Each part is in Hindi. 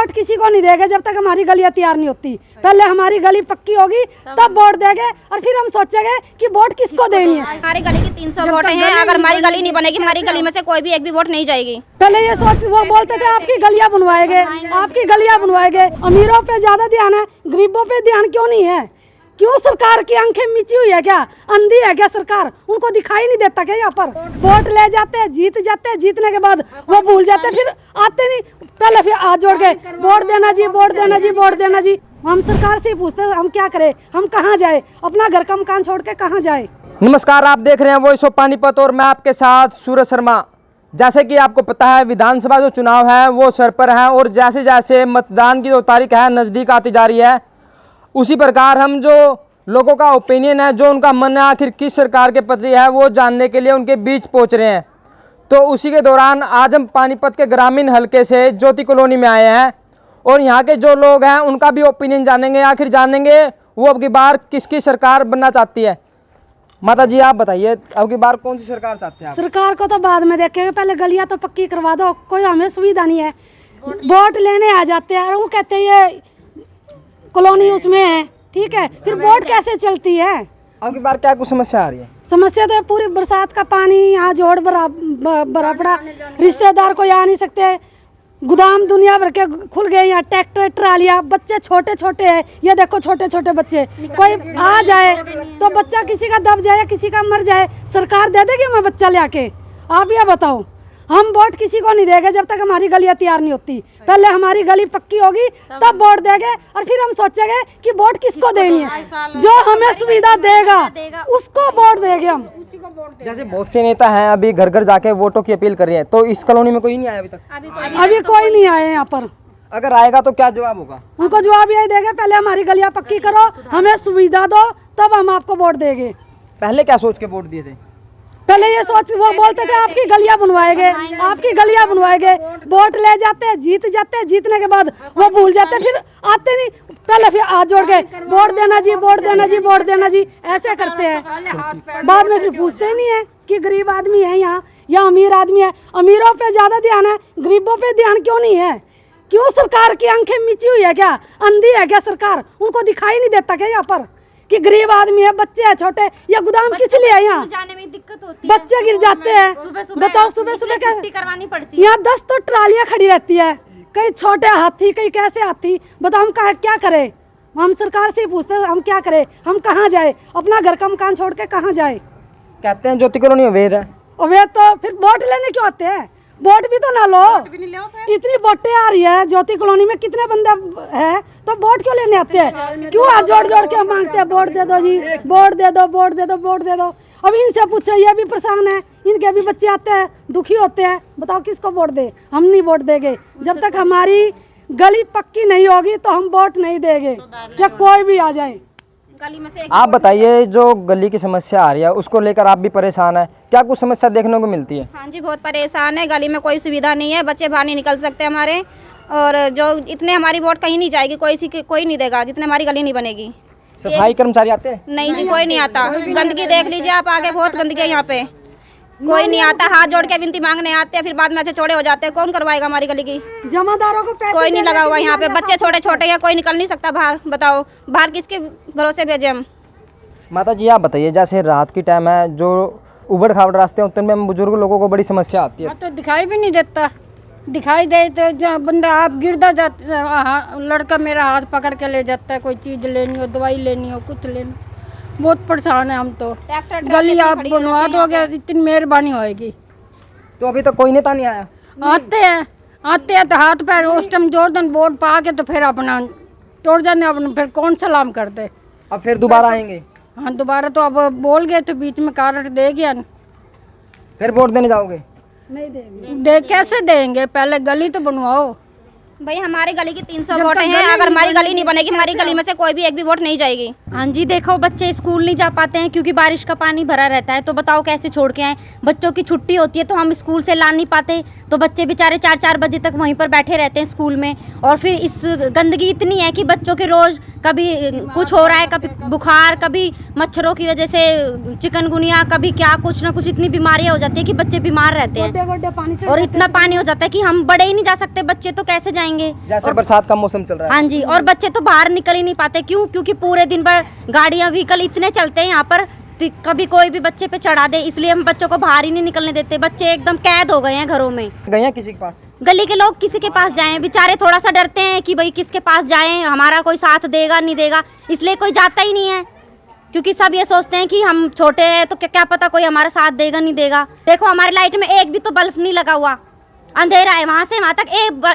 वोट किसी को नहीं देंगे जब तक हमारी गलियां तैयार नहीं होती। पहले हमारी गली पक्की होगी तब वोट देंगे और फिर हम सोचेंगे कि वोट किसको देनी है। हमारी गली की 300 वोट हैं, अगर हमारी गली नहीं बनेगी हमारी गली में से कोई भी एक भी वोट नहीं जाएगी। पहले ये सोच वो बोलते थे आपकी गलियां बनवाएंगे, आपकी गलियां बनवाएंगे। अमीरों पे ज्यादा ध्यान है, गरीबों पे ध्यान क्यों नहीं है? क्यों सरकार की आंखें मिची हुई है? क्या अंधी है क्या सरकार? उनको दिखाई नहीं देता क्या? यहाँ पर वोट ले जाते हैं, जीत जाते हैं, जीतने के बाद वो भूल जाते हैं, फिर आते नहीं। पहले फिर हाथ जोड़ के वोट देना जी, वोट देना जी, वोट देना जी। हम सरकार से ही पूछते हैं हम क्या करें, हम कहाँ जाए, अपना घर का मकान छोड़ के कहाँ जाए। नमस्कार, आप देख रहे हैं वॉइस ऑफ पानीपत और मैं आपके साथ सूरज शर्मा। जैसे कि आपको पता है विधानसभा जो चुनाव है वो सर पर है और जैसे जैसे मतदान की जो तारीख है नज़दीक आती जा रही है, उसी प्रकार हम जो लोगों का ओपिनियन है, जो उनका मन है आखिर किस सरकार के प्रति है, वो जानने के लिए उनके बीच पहुंच रहे हैं। तो उसी के दौरान आज हम पानीपत के ग्रामीण हलके से ज्योति कॉलोनी में आए हैं और यहाँ के जो लोग हैं उनका भी ओपिनियन जानेंगे, आखिर जानेंगे वो अब की बार किसकी सरकार बनना चाहती है। माता जी आप बताइए, अब की बार कौन सी सरकार चाहते हैं आप? सरकार को तो बाद में देखेंगे, पहले गलियां तो पक्की करवा दो। कोई हमें सुविधा नहीं है, वोट लेने आ जाते हैं और वो कहते हैं ये कॉलोनी उसमें है, ठीक है, फिर वोट कैसे चलती है? अब की बार क्या कुछ समस्या आ रही है? समस्या तो है पूरी बरसात का पानी यहाँ जोड़ भरा पड़ा, रिश्तेदार को आ नहीं सकते, गोदाम दुनिया भर के खुल गए, यहाँ ट्रैक्टर ट्रालियाँ, बच्चे छोटे छोटे हैं, ये देखो छोटे छोटे बच्चे, कोई आ जाए तो बच्चा किसी का दब जाए, किसी का मर जाए, सरकार दे देगी हमें बच्चा ले आके? आप ये बताओ। हम वोट किसी को नहीं देंगे जब तक हमारी गलियां तैयार नहीं होती। पहले हमारी गली पक्की होगी तब वोट देंगे और फिर हम सोचेंगे कि वोट किसको देनी है। जो हमें सुविधा देगा उसको वोट देंगे हम। जैसे बहुत से नेता हैं अभी घर घर जाके वोटों की अपील कर रहे हैं, तो इस कॉलोनी में कोई नहीं आया अभी तक? अभी कोई नहीं आए यहाँ पर। अगर आएगा तो क्या जवाब होगा? उनको जवाब यही देंगे पहले हमारी गलियां पक्की करो, हमें सुविधा दो, तब हम आपको वोट देंगे। पहले क्या सोच के वोट दिए थे? पहले ये सोच वो बोलते थे आपकी गलियां बनवाएंगे, आपकी गलियां बनवाएंगे। वोट ले जाते हैं, जीत जाते हैं, जीतने के बाद वो भूल जाते हैं, फिर आते नहीं। पहले फिर हाथ जोड़ के वोट देना जी, वोट देना जी, वोट देना जी, ऐसे करते हैं। बाद में फिर पूछते ही नहीं है कि गरीब आदमी है यहाँ या अमीर आदमी है। अमीरों पे ज्यादा ध्यान है, गरीबों पे ध्यान क्यों नहीं है? क्यों सरकार की आंखें मिची हुई है? क्या अंधी है क्या सरकार? उनको दिखाई नहीं देता क्या यहाँ पर कि गरीब आदमी है, बच्चे हैं छोटे, या गोदाम किस लिए है? यहाँ जाने में दिक्कत होती है, बच्चे गिर जाते हैं। बताओ सुबह सुबह क्या करवानी पड़ती है। यहाँ 10 तो ट्रालियाँ खड़ी रहती है, कई छोटे हाथी, कई कैसे हाथी। बताओ हम क्या करें? हम सरकार से ही पूछते हैं हम क्या करें, हम कहाँ जाए, अपना घर का मकान छोड़ के कहाँ जाए? कहते हैं ज्योति कॉलोनी अवैध है। अवैध तो फिर वोट लेने क्यों आते हैं? वोट भी तो ना लो। इतनी वोटें आ रही है ज्योति कॉलोनी में, कितने बंदे हैं, तो वोट क्यों लेने आते हैं? क्यों हाथ जोड़ जोड़ के मांगते हैं वोट दे दो जी, वोट दे दो, वोट दे दो, वोट दे दो। अब इनसे पूछो, ये भी परेशान है, इनके भी बच्चे आते हैं, दुखी होते हैं। बताओ किसको वोट दे? हम नहीं वोट देंगे जब तक हमारी गली पक्की नहीं होगी, तो हम वोट नहीं देंगे, चाहे कोई भी आ जाए। गली में से आप बताइए, जो गली की समस्या आ रही है उसको लेकर आप भी परेशान है, क्या कुछ समस्या देखने को मिलती है? हाँ जी, बहुत परेशान है। गली में कोई सुविधा नहीं है, बच्चे बाहर नहीं निकल सकते हमारे, और जो इतने हमारी वोट कहीं नहीं जाएगी, कोई नहीं देगा जितने हमारी गली नहीं बनेगी। सफाई कर्मचारी आते हैं? नहीं जी, कोई नहीं आता। गंदगी देख लीजिए आप, आगे बहुत गंदगी है यहाँ पे, कोई नहीं आता। हाथ जोड़ के विनती मांगने आते हैं, फिर बाद में ऐसे चौड़े हो जाते हैं। कौन करवाएगा हमारी गली की? जमादारों को पैसे कोई नहीं लगा हुआ यहाँ पे, बच्चे छोटे छोटे हैं, कोई निकल नहीं सकता बाहर। बताओ बाहर किसके भरोसे भेजे हम? माता जी आप बताइए, जैसे रात की टाइम है, जो उबड़ खाबड़ रास्ते होते हैं, उनमें बुजुर्ग लोगों को बड़ी समस्या आती है। तो दिखाई भी नहीं देता, दिखाई दे तो जब बंदा आप गिरदा जाता, लड़का मेरा हाथ पकड़ के ले जाता है, कोई चीज़ लेनी हो, दवाई लेनी हो, कुछ लेनी। बहुत परेशान है हम तो। गली आप बनवा दोगे इतनी मेहरबानी होएगी। तो अभी तक कोई नेता नहीं आया? आते हैं तो हाथ पैर उस टाइम जोरदार वोट पा के तो फिर अपना तोड़ जाने, अपना फिर कौन सलाम करते। अब फिर दोबारा आएंगे? हाँ दोबारा तो अब बोल गए तो बीच में कारट दे गया, फिर वोट देने जाओगे? नहीं देंगे। कैसे देंगे? पहले गली तो बनवाओ। भाई हमारी गली की 300 वोट हैं, अगर हमारी गली नहीं बनेगी हमारी गली में से कोई भी एक भी वोट नहीं जाएगी। हाँ जी, देखो बच्चे स्कूल नहीं जा पाते हैं क्योंकि बारिश का पानी भरा रहता है, तो बताओ कैसे छोड़ के आए? बच्चों की छुट्टी होती है तो हम स्कूल से ला नहीं पाते, तो बच्चे बेचारे 4-4 बजे तक वहीं पर बैठे रहते हैं स्कूल में। और फिर इस गंदगी इतनी है कि बच्चों के रोज़ कभी कुछ हो रहा है, कभी बुखार, कभी मच्छरों की वजह से चिकनगुनिया, कभी क्या, कुछ ना कुछ इतनी बीमारियाँ हो जाती है कि बच्चे बीमार रहते हैं। और इतना पानी हो जाता है कि हम बड़े ही नहीं जा सकते, बच्चे तो कैसे जाएंगे? जाएंगे। जैसे बरसात का मौसम चल रहा है। हाँ जी, और बच्चे तो बाहर निकल ही नहीं पाते। क्यों? क्योंकि पूरे दिन भर गाड़ियाँ व्हीकल इतने चलते हैं यहाँ पर, कभी कोई भी बच्चे पे चढ़ा दे, इसलिए हम बच्चों को बाहर ही नहीं निकलने देते। बच्चे एकदम कैद हो गए हैं घरों में। गए हैं किसी के पास? गली के लोग किसी के पास जाएं, बेचारे थोड़ा सा डरते हैं कि भाई किसके पास जाएं, हमारा कोई साथ देगा नहीं देगा, इसलिए कोई जाता ही नहीं है। क्योंकि सब ये सोचते हैं कि हम छोटे हैं तो क्या पता कोई हमारा साथ देगा नहीं देगा। देखो हमारी लाइट में एक भी तो बल्ब नहीं लगा हुआ, अंधेरा है, वहाँ से वहाँ तक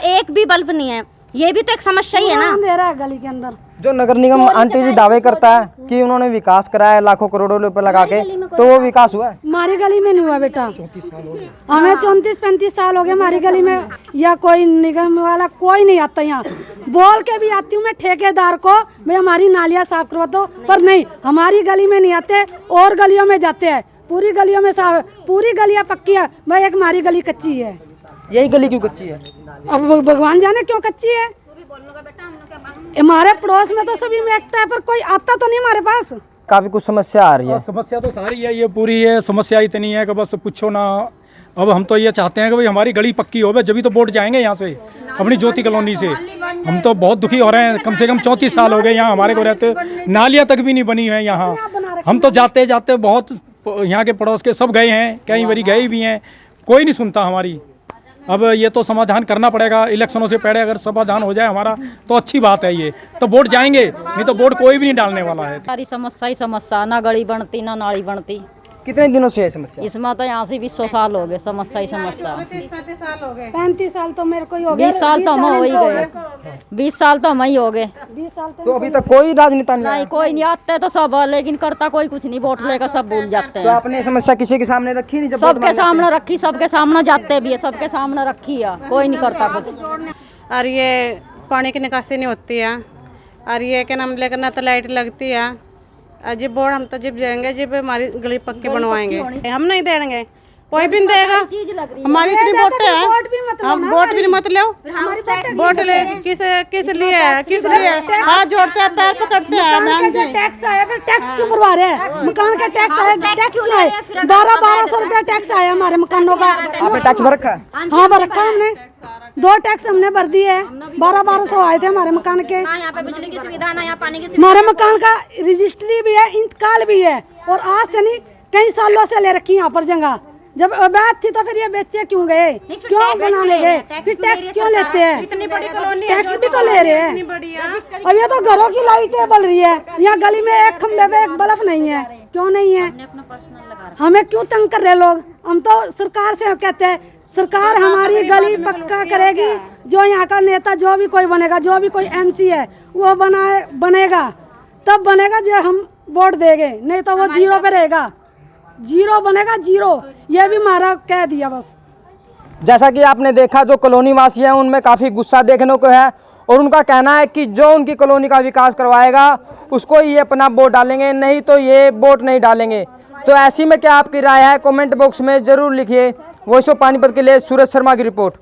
एक भी बल्ब नहीं है। ये भी तो एक समस्या ही है ना। अंधेरा है गली के अंदर। जो नगर निगम आंटी जी दावे करता है कि उन्होंने विकास कराया है लाखों करोड़ों रुपए लगा के, तो वो विकास हुआ है? हमारी गली में नहीं हुआ बेटा। 34 साल हो गए हमें, 34-35 साल हो गए हमारी गली में। या कोई निगम वाला कोई नहीं आता यहाँ। बोल के भी आती हूँ मैं ठेकेदार को, भाई हमारी नालियाँ साफ करवा दो, पर नहीं, हमारी गली में नहीं आते और गलियों में जाते हैं। पूरी गलियों में साफ, पूरी गलियाँ पक्की है भाई, एक हमारी गली कच्ची है। यही गली क्यों कच्ची है? अब भगवान जाने क्यों कच्ची है। हमारे पड़ोस में तो सभी महकता है, पर कोई आता तो नहीं हमारे पास। काफी कुछ समस्या आ रही है। समस्या तो सारी है, ये पूरी है समस्या, इतनी है कि बस पूछो ना। अब हम तो ये चाहते हैं कि भाई हमारी गली पक्की हो, जब तो वोट जाएंगे यहाँ से, अपनी ज्योति कॉलोनी से। हम तो बहुत दुखी हो रहे हैं, कम से कम 34 साल हो गए यहाँ हमारे को रहते, नालियाँ तक भी नहीं बनी है यहाँ। हम तो जाते जाते बहुत यहाँ के पड़ोस के सब गए हैं, कई बारी गए भी हैं, कोई नहीं सुनता हमारी। अब ये तो समाधान करना पड़ेगा, इलेक्शनों से पहले अगर समाधान हो जाए हमारा तो अच्छी बात है। ये तो वोट जाएंगे, नहीं तो वोट कोई भी नहीं डालने वाला है। सारी समस्या ही समस्या, ना गली बनती ना नाली बनती। कितने दिनों से है समस्या? इसमें तो यहाँ से 20 साल हो गए, समस्या ही समस्या। 35 साल तो मेरे को ही हो गए। 20 साल तो हम हो ही गए, 20 साल तो हम ही हो गए। 20 साल तो अभी तक कोई राजनेता नहीं आया? नहीं, कोई नहीं आते तो सब, लेकिन करता कोई कुछ नहीं, वोट लेकर सब भूल जाते तो हैं। आपने समस्या किसी के सामने रखी नहीं? जब सबके सामने रखी, सबके सामने जाते भी है, सबके सामने रखी है, कोई नहीं करता कुछ। और ये पानी की निकासी नहीं होती है, और ये क्या नाम लेकर ना तो लाइट लगती है। जब बोर्ड हम तो जब जाएंगे, जब हमारी गली पक्की बनवाएंगे, हम नहीं देंगे, कोई भी नहीं देगा। हमारी इतनी वोट है, हम वोट भी नहीं मत लो, वोट ले किस लिए हाथ जोड़ते हैं, पैर पकड़ते हैं। बहन जी टैक्स आया, फिर टैक्स क्यों भरवा रहे हैं? मकान का टैक्स आया, टैक्स क्यों आया? 1200 रुपया टैक्स आया हमारे मकानों का। आपने टैक्स भर रखा है? हाँ भर रखा हमने, 2 टैक्स हमने भर दिए है। 1200 आए थे हमारे मकान के। ना यहाँ पे बिजली की सुविधा, ना यहाँ पानी की हमारे मकान का रजिस्ट्री भी है, इंतकाल भी है, और आज से नहीं कई सालों से ले रखी यहाँ पर जगह। जब अवैध थी तो फिर ये बेचे क्यों गए, क्यों बनाने गए, फिर टैक्स क्यों लेते हैं? इतनी बड़ी कॉलोनी, टैक्स भी तो ले रहे हैं। अब ये तो घरों की लाइटें बल रही है, यहाँ गली में एक खंबे पे एक बल्ब नहीं है, क्यों नहीं है? हमें क्यों तंग कर रहे लोग? हम तो सरकार से कहते हैं, सरकार हमारी गली पक्का करेगी। जो यहाँ का नेता जो भी कोई बनेगा, जो भी कोई MC है वो बनेगा, तब बनेगा जब हम वोट देंगे, नहीं तो वो जीरो पे रहेगा। जीरो बनेगा, जीरो। ये भी हमारा कह दिया बस। जैसा कि आपने देखा, जो कॉलोनी वासी हैं उनमें काफ़ी गुस्सा देखने को है, और उनका कहना है कि जो उनकी कॉलोनी का विकास करवाएगा उसको ये अपना वोट डालेंगे, नहीं तो ये वोट नहीं डालेंगे। तो ऐसी में क्या आपकी राय है, कमेंट बॉक्स में ज़रूर लिखिए। वॉइस ऑफ पानीपत के लिए सूरज शर्मा की रिपोर्ट।